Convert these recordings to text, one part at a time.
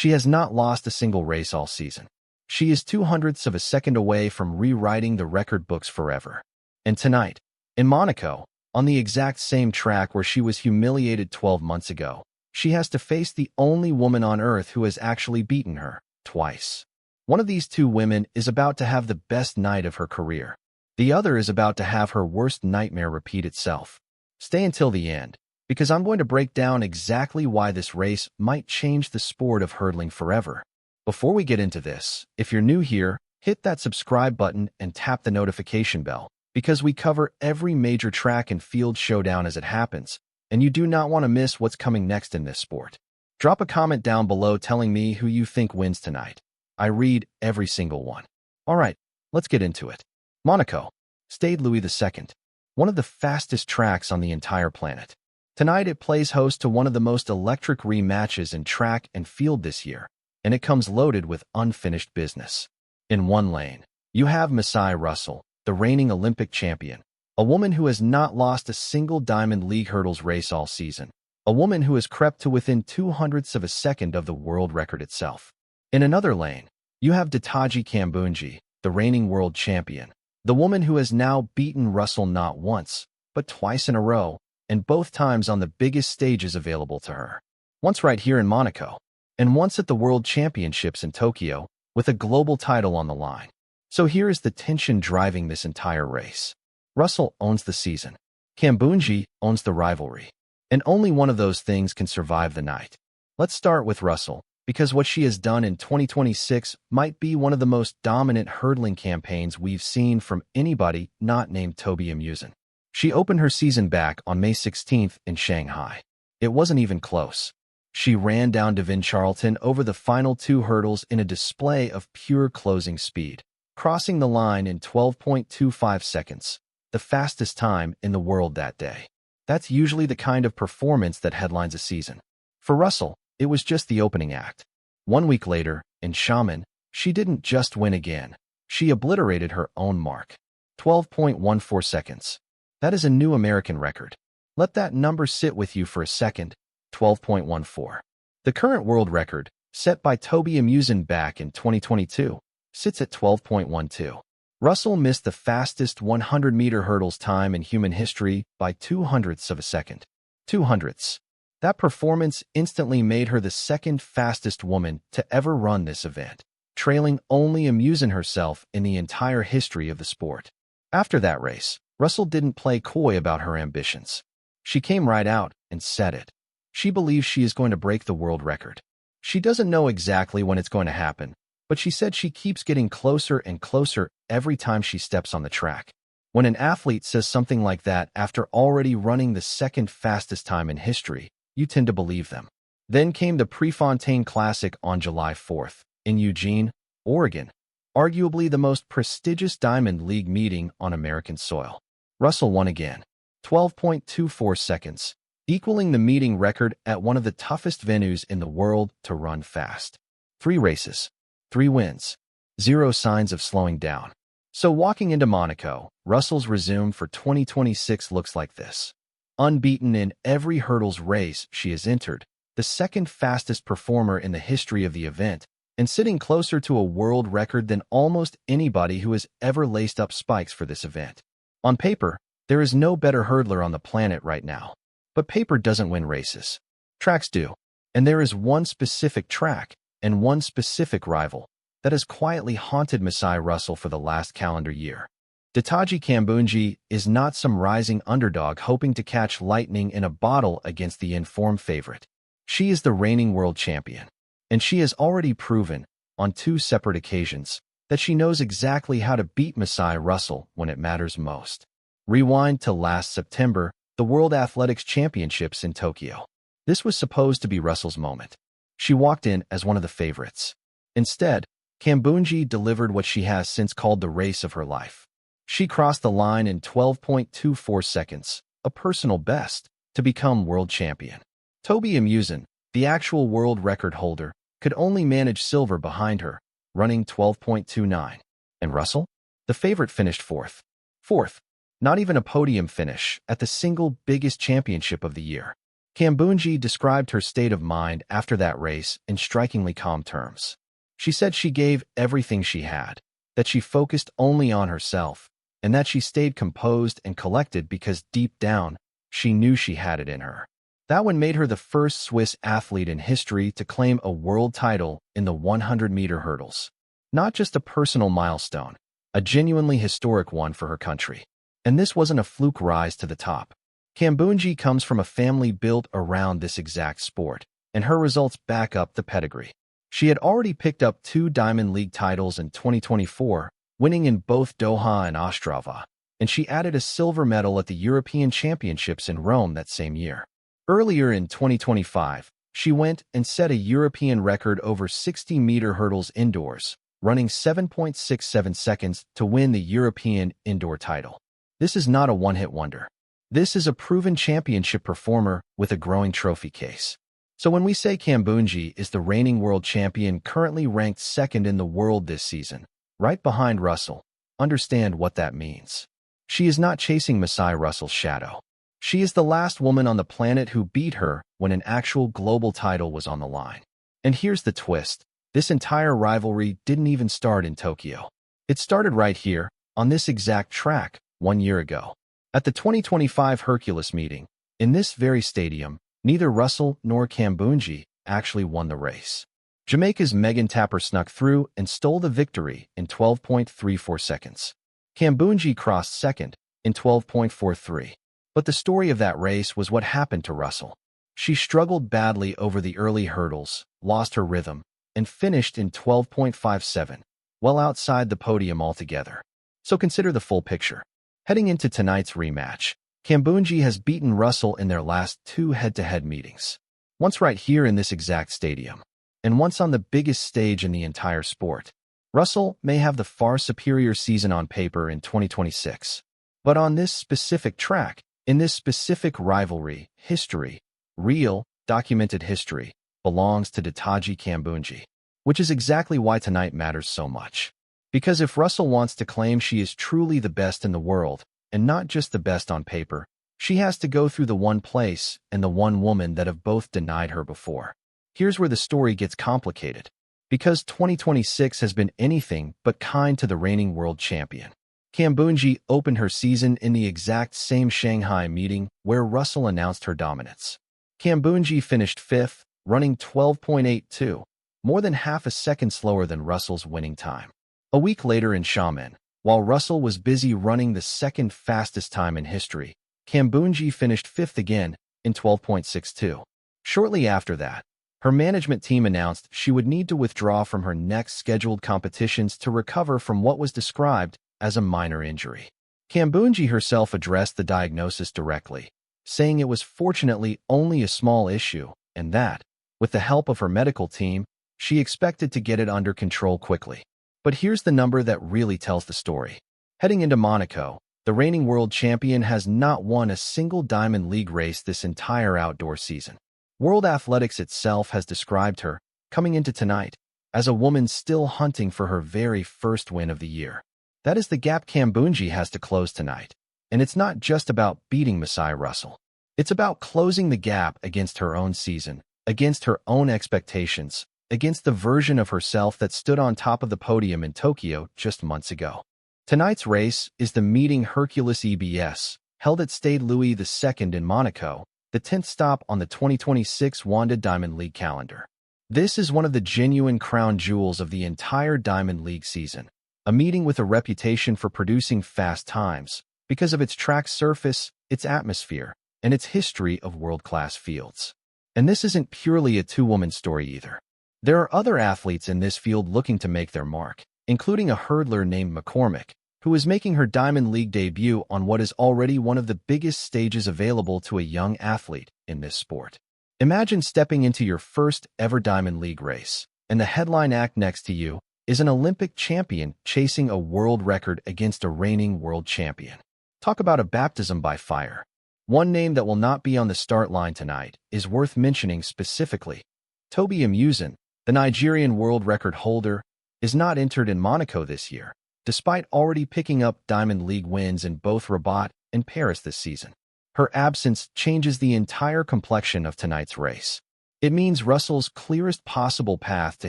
She has not lost a single race all season. She is 200ths of a second away from rewriting the record books forever. And tonight, in Monaco, on the exact same track where she was humiliated 12 months ago, she has to face the only woman on earth who has actually beaten her, twice. One of these two women is about to have the best night of her career. The other is about to have her worst nightmare repeat itself. Stay until the end, because I'm going to break down exactly why this race might change the sport of hurdling forever. Before we get into this, if you're new here, hit that subscribe button and tap the notification bell, because we cover every major track and field showdown as it happens, and you do not want to miss what's coming next in this sport. Drop a comment down below telling me who you think wins tonight. I read every single one. Alright, let's get into it. Monaco, Stade Louis II, one of the fastest tracks on the entire planet. Tonight it plays host to one of the most electric rematches in track and field this year, and it comes loaded with unfinished business. In one lane, you have Masai Russell, the reigning Olympic champion, a woman who has not lost a single Diamond League hurdles race all season, a woman who has crept to within 200ths of a second of the world record itself. In another lane, you have Ditaji Kambundji, the reigning world champion, the woman who has now beaten Russell not once, but twice in a row, and both times on the biggest stages available to her. Once right here in Monaco, and once at the World Championships in Tokyo, with a global title on the line. So here is the tension driving this entire race. Russell owns the season. Kambundji owns the rivalry. And only one of those things can survive the night. Let's start with Russell, because what she has done in 2026 might be one of the most dominant hurdling campaigns we've seen from anybody not named Toby Amusin. She opened her season back on May 16th in Shanghai. It wasn't even close. She ran down Devin Charlton over the final two hurdles in a display of pure closing speed, crossing the line in 12.25 seconds, the fastest time in the world that day. That's usually the kind of performance that headlines a season. For Russell, it was just the opening act. 1 week later, in Xiamen, she didn't just win again. She obliterated her own mark. 12.14 seconds. That is a new American record. Let that number sit with you for a second. 12.14. The current world record, set by Toby Amusin back in 2022, sits at 12.12. Russell missed the fastest 100-meter hurdles time in human history by 200ths of a second. 200ths. That performance instantly made her the second fastest woman to ever run this event, trailing only Amusin herself in the entire history of the sport. After that race, Russell didn't play coy about her ambitions. She came right out and said it. She believes she is going to break the world record. She doesn't know exactly when it's going to happen, but she said she keeps getting closer and closer every time she steps on the track. When an athlete says something like that after already running the second fastest time in history, you tend to believe them. Then came the Prefontaine Classic on July 4th, in Eugene, Oregon, arguably the most prestigious Diamond League meeting on American soil. Russell won again, 12.24 seconds, equaling the meeting record at one of the toughest venues in the world to run fast. 3 races, 3 wins, 0 signs of slowing down. So walking into Monaco, Russell's resume for 2026 looks like this. Unbeaten in every hurdles race she has entered, the second fastest performer in the history of the event, and sitting closer to a world record than almost anybody who has ever laced up spikes for this event. On paper, there is no better hurdler on the planet right now. But paper doesn't win races. Tracks do. And there is one specific track and one specific rival that has quietly haunted Masai Russell for the last calendar year. Ditaji Kambundji is not some rising underdog hoping to catch lightning in a bottle against the informed favorite. She is the reigning world champion, and she has already proven, on 2 separate occasions, that she knows exactly how to beat Masai Russell when it matters most. Rewind to last September, the World Athletics Championships in Tokyo. This was supposed to be Russell's moment. She walked in as one of the favorites. Instead, Kambundji delivered what she has since called the race of her life. She crossed the line in 12.24 seconds, a personal best, to become world champion. Toby Amusin, the actual world record holder, could only manage silver behind her, running 12.29. And Russell? The favorite finished 4th. 4th. Not even a podium finish at the single biggest championship of the year. Kambundji described her state of mind after that race in strikingly calm terms. She said she gave everything she had, that she focused only on herself, and that she stayed composed and collected because deep down, she knew she had it in her. That one made her the first Swiss athlete in history to claim a world title in the 100-meter hurdles. Not just a personal milestone, a genuinely historic one for her country. And this wasn't a fluke rise to the top. Kambundji comes from a family built around this exact sport, and her results back up the pedigree. She had already picked up 2 Diamond League titles in 2024, winning in both Doha and Ostrava, and she added a silver medal at the European Championships in Rome that same year. Earlier in 2025, she went and set a European record over 60-meter hurdles indoors, running 7.67 seconds to win the European indoor title. This is not a one-hit wonder. This is a proven championship performer with a growing trophy case. So when we say Kambundji is the reigning world champion currently ranked second in the world this season, right behind Russell, understand what that means. She is not chasing Masai Russell's shadow. She is the last woman on the planet who beat her when an actual global title was on the line. And here's the twist. This entire rivalry didn't even start in Tokyo. It started right here, on this exact track, 1 year ago. At the 2025 Hercules meeting, in this very stadium, neither Russell nor Kambundji actually won the race. Jamaica's Megan Tapper snuck through and stole the victory in 12.34 seconds. Kambundji crossed second in 12.43. But the story of that race was what happened to Russell. She struggled badly over the early hurdles, lost her rhythm, and finished in 12.57, well outside the podium altogether. So consider the full picture. Heading into tonight's rematch, Kambundji has beaten Russell in their last 2 head-to-head meetings. Once right here in this exact stadium, and once on the biggest stage in the entire sport. Russell may have the far superior season on paper in 2026. But on this specific track, in this specific rivalry, history, real, documented history, belongs to Ditaji Kambundji. Which is exactly why tonight matters so much. Because if Russell wants to claim she is truly the best in the world, and not just the best on paper, she has to go through the one place and the one woman that have both denied her before. Here's where the story gets complicated. Because 2026 has been anything but kind to the reigning world champion. Kambundji opened her season in the exact same Shanghai meeting where Russell announced her dominance. Kambundji finished 5th, running 12.82, more than half a second slower than Russell's winning time. A week later in Xiamen, while Russell was busy running the second fastest time in history, Kambundji finished 5th again in 12.62. Shortly after that, her management team announced she would need to withdraw from her next scheduled competitions to recover from what was described as a minor injury. Kambundji herself addressed the diagnosis directly, saying it was fortunately only a small issue and that, with the help of her medical team, she expected to get it under control quickly. But here's the number that really tells the story. Heading into Monaco, the reigning world champion has not won a single Diamond League race this entire outdoor season. World Athletics itself has described her, coming into tonight, as a woman still hunting for her very first win of the year. That is the gap Kambundji has to close tonight. And it's not just about beating Masai Russell. It's about closing the gap against her own season, against her own expectations, against the version of herself that stood on top of the podium in Tokyo just months ago. Tonight's race is the meeting Hercules EBS, held at Stade Louis II in Monaco, the 10th stop on the 2026 Wanda Diamond League calendar. This is one of the genuine crown jewels of the entire Diamond League season, a meeting with a reputation for producing fast times because of its track surface, its atmosphere, and its history of world-class fields. And this isn't purely a two-woman story either. There are other athletes in this field looking to make their mark, including a hurdler named McCormick, who is making her Diamond League debut on what is already one of the biggest stages available to a young athlete in this sport. Imagine stepping into your first ever Diamond League race, and the headline act next to you is an Olympic champion chasing a world record against a reigning world champion. Talk about a baptism by fire. One name that will not be on the start line tonight is worth mentioning specifically. Toby Amusan, the Nigerian world record holder, is not entered in Monaco this year, despite already picking up Diamond League wins in both Rabat and Paris this season. Her absence changes the entire complexion of tonight's race. It means Russell's clearest possible path to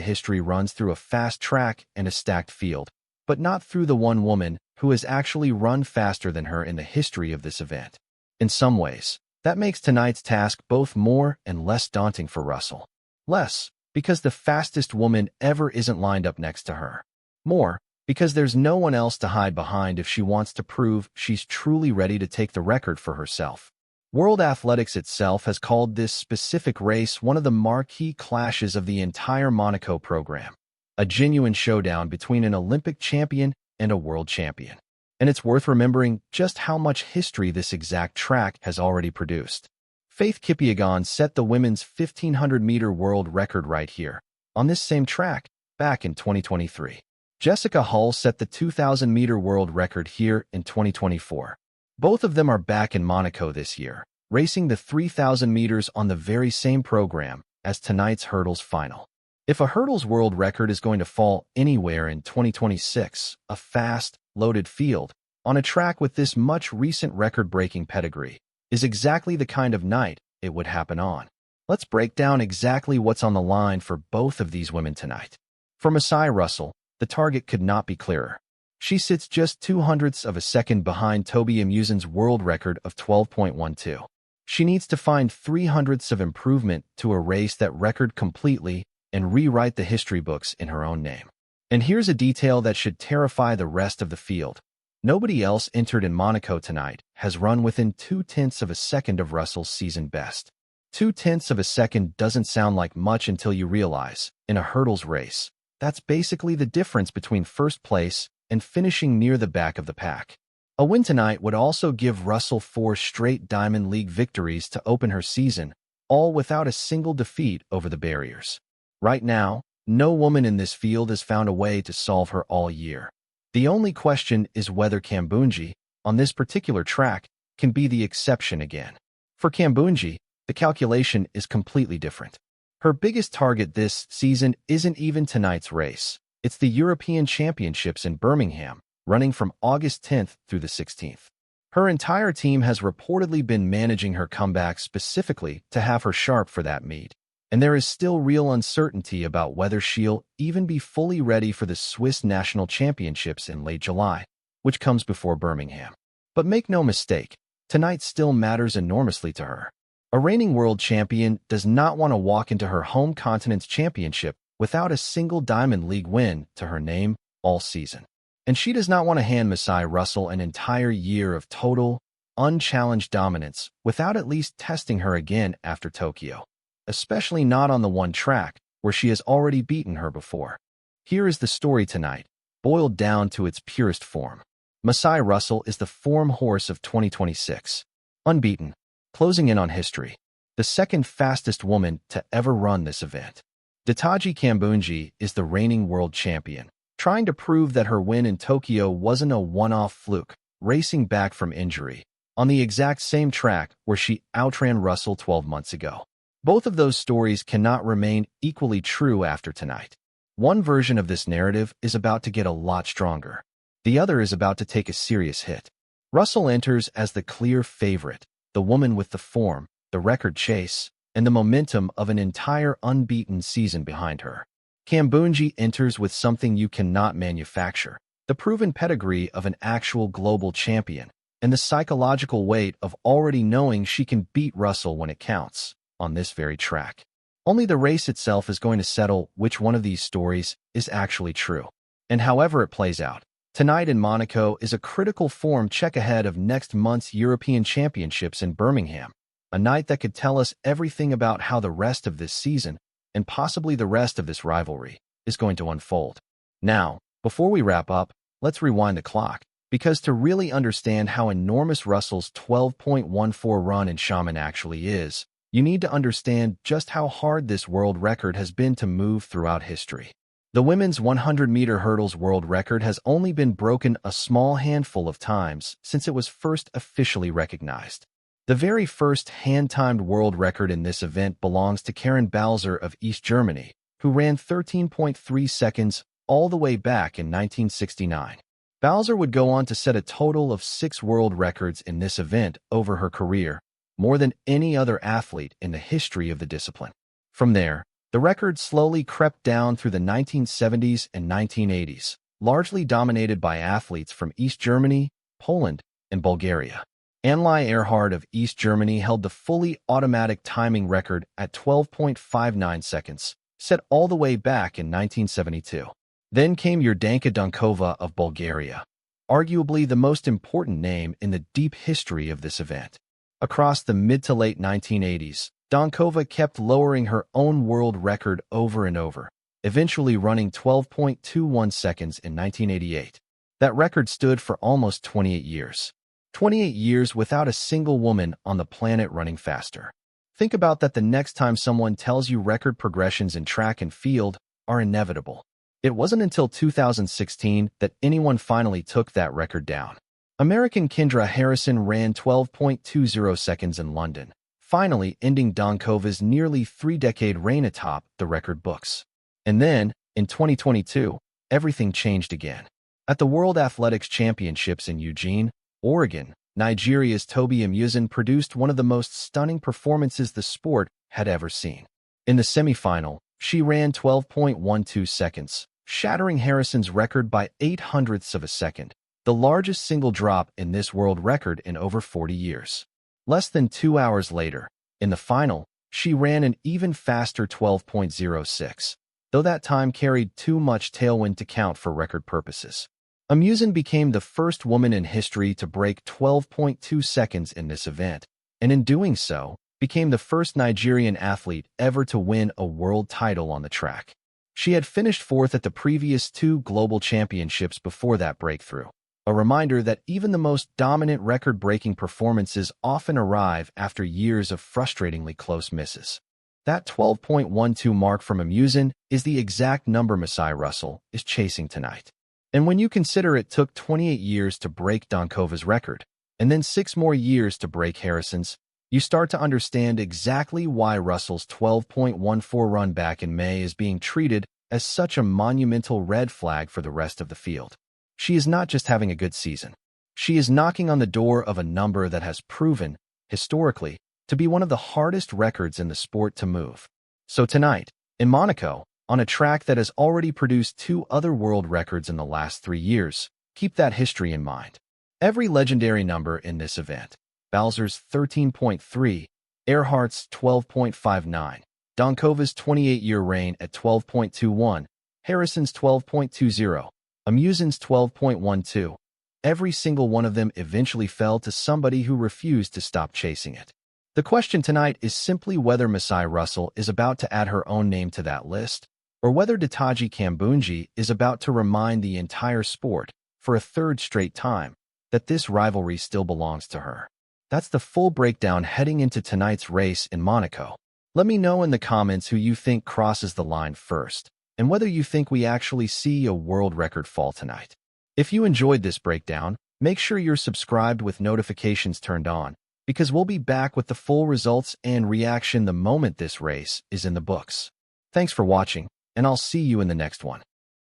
history runs through a fast track and a stacked field, but not through the one woman who has actually run faster than her in the history of this event. In some ways, that makes tonight's task both more and less daunting for Russell. Less, because the fastest woman ever isn't lined up next to her. More, because there's no one else to hide behind if she wants to prove she's truly ready to take the record for herself. World Athletics itself has called this specific race one of the marquee clashes of the entire Monaco program, a genuine showdown between an Olympic champion and a world champion. And it's worth remembering just how much history this exact track has already produced. Faith Kipyegon set the women's 1,500-meter world record right here, on this same track, back in 2023. Jessica Hull set the 2,000-meter world record here in 2024. Both of them are back in Monaco this year, racing the 3,000 meters on the very same program as tonight's hurdles final. If a hurdles world record is going to fall anywhere in 2026, a fast, loaded field, on a track with this much recent record-breaking pedigree, is exactly the kind of night it would happen on. Let's break down exactly what's on the line for both of these women tonight. For Masai Russell, the target could not be clearer. She sits just 0.02 of a second behind Toby Amusan's world record of 12.12. She needs to find 0.03 of improvement to erase that record completely and rewrite the history books in her own name. And here's a detail that should terrify the rest of the field. Nobody else entered in Monaco tonight has run within 0.2 of a second of Russell's season best. 0.2 of a second doesn't sound like much until you realize, in a hurdles race, that's basically the difference between first place and finishing near the back of the pack. A win tonight would also give Russell 4 straight Diamond League victories to open her season, all without a single defeat over the barriers. Right now, no woman in this field has found a way to solve her all year. The only question is whether Kambundji, on this particular track, can be the exception again. For Kambundji, the calculation is completely different. Her biggest target this season isn't even tonight's race. It's the European Championships in Birmingham, running from August 10th through the 16th. Her entire team has reportedly been managing her comeback specifically to have her sharp for that meet, and there is still real uncertainty about whether she'll even be fully ready for the Swiss National Championships in late July, which comes before Birmingham. But make no mistake, tonight still matters enormously to her. A reigning world champion does not want to walk into her home continent's championship without a single Diamond League win to her name all season. And she does not want to hand Masai Russell an entire year of total, unchallenged dominance without at least testing her again after Tokyo, especially not on the one track where she has already beaten her before. Here is the story tonight, boiled down to its purest form. Masai Russell is the form horse of 2026. Unbeaten, closing in on history, the second fastest woman to ever run this event. Ditaji Kambundji is the reigning world champion, trying to prove that her win in Tokyo wasn't a one-off fluke, racing back from injury, on the exact same track where she outran Russell 12 months ago. Both of those stories cannot remain equally true after tonight. One version of this narrative is about to get a lot stronger. The other is about to take a serious hit. Russell enters as the clear favorite, the woman with the form, the record chase, and the momentum of an entire unbeaten season behind her. Kambundji enters with something you cannot manufacture, the proven pedigree of an actual global champion, and the psychological weight of already knowing she can beat Russell when it counts, on this very track. Only the race itself is going to settle which one of these stories is actually true. And however it plays out, tonight in Monaco is a critical form check ahead of next month's European Championships in Birmingham, a night that could tell us everything about how the rest of this season, and possibly the rest of this rivalry, is going to unfold. Now, before we wrap up, let's rewind the clock, because to really understand how enormous Russell's 12.14 run in Shaman actually is, you need to understand just how hard this world record has been to move throughout history. The women's 100-meter hurdles world record has only been broken a small handful of times since it was first officially recognized. The very first hand-timed world record in this event belongs to Karen Balzer of East Germany, who ran 13.3 seconds all the way back in 1969. Bowser would go on to set a total of 6 world records in this event over her career, more than any other athlete in the history of the discipline. From there, the record slowly crept down through the 1970s and 1980s, largely dominated by athletes from East Germany, Poland, and Bulgaria. Anneli Erhard of East Germany held the fully automatic timing record at 12.59 seconds, set all the way back in 1972. Then came Yardanka Dunkova of Bulgaria, arguably the most important name in the deep history of this event. Across the mid to late 1980s, Dunkova kept lowering her own world record over and over, eventually running 12.21 seconds in 1988. That record stood for almost 28 years. 28 years without a single woman on the planet running faster. Think about that the next time someone tells you record progressions in track and field are inevitable. It wasn't until 2016 that anyone finally took that record down. American Kendra Harrison ran 12.20 seconds in London, finally ending Dunkova's nearly 3-decade reign atop the record books. And then, in 2022, everything changed again. At the World Athletics Championships in Eugene, Oregon, Nigeria's Tobi Amusan produced one of the most stunning performances the sport had ever seen. In the semifinal, she ran 12.12 seconds, shattering Harrison's record by 0.08 of a second, the largest single drop in this world record in over 40 years. Less than 2 hours later, in the final, she ran an even faster 12.06, though that time carried too much tailwind to count for record purposes. Amusan became the first woman in history to break 12.2 seconds in this event, and in doing so, became the first Nigerian athlete ever to win a world title on the track. She had finished 4th at the previous 2 global championships before that breakthrough. A reminder that even the most dominant record-breaking performances often arrive after years of frustratingly close misses. That 12.12 mark from Amusan is the exact number Masai Russell is chasing tonight. And when you consider it took 28 years to break Dunkova's record, and then 6 more years to break Harrison's, you start to understand exactly why Russell's 12.14 run back in May is being treated as such a monumental red flag for the rest of the field. She is not just having a good season. She is knocking on the door of a number that has proven, historically, to be one of the hardest records in the sport to move. So tonight, in Monaco, on a track that has already produced 2 other world records in the last 3 years, keep that history in mind. Every legendary number in this event, Bowser's 13.3, Erhardt's 12.59, Dunkova's 28-year reign at 12.21, Harrison's 12.20, Amusan's 12.12. Every single one of them eventually fell to somebody who refused to stop chasing it. The question tonight is simply whether Masai Russell is about to add her own name to that list, or whether Ditaji Kambundji is about to remind the entire sport, for a 3rd straight time, that this rivalry still belongs to her. That's the full breakdown heading into tonight's race in Monaco. Let me know in the comments who you think crosses the line first, and whether you think we actually see a world record fall tonight. If you enjoyed this breakdown, make sure you're subscribed with notifications turned on, because we'll be back with the full results and reaction the moment this race is in the books. Thanks for watching, and I'll see you in the next one.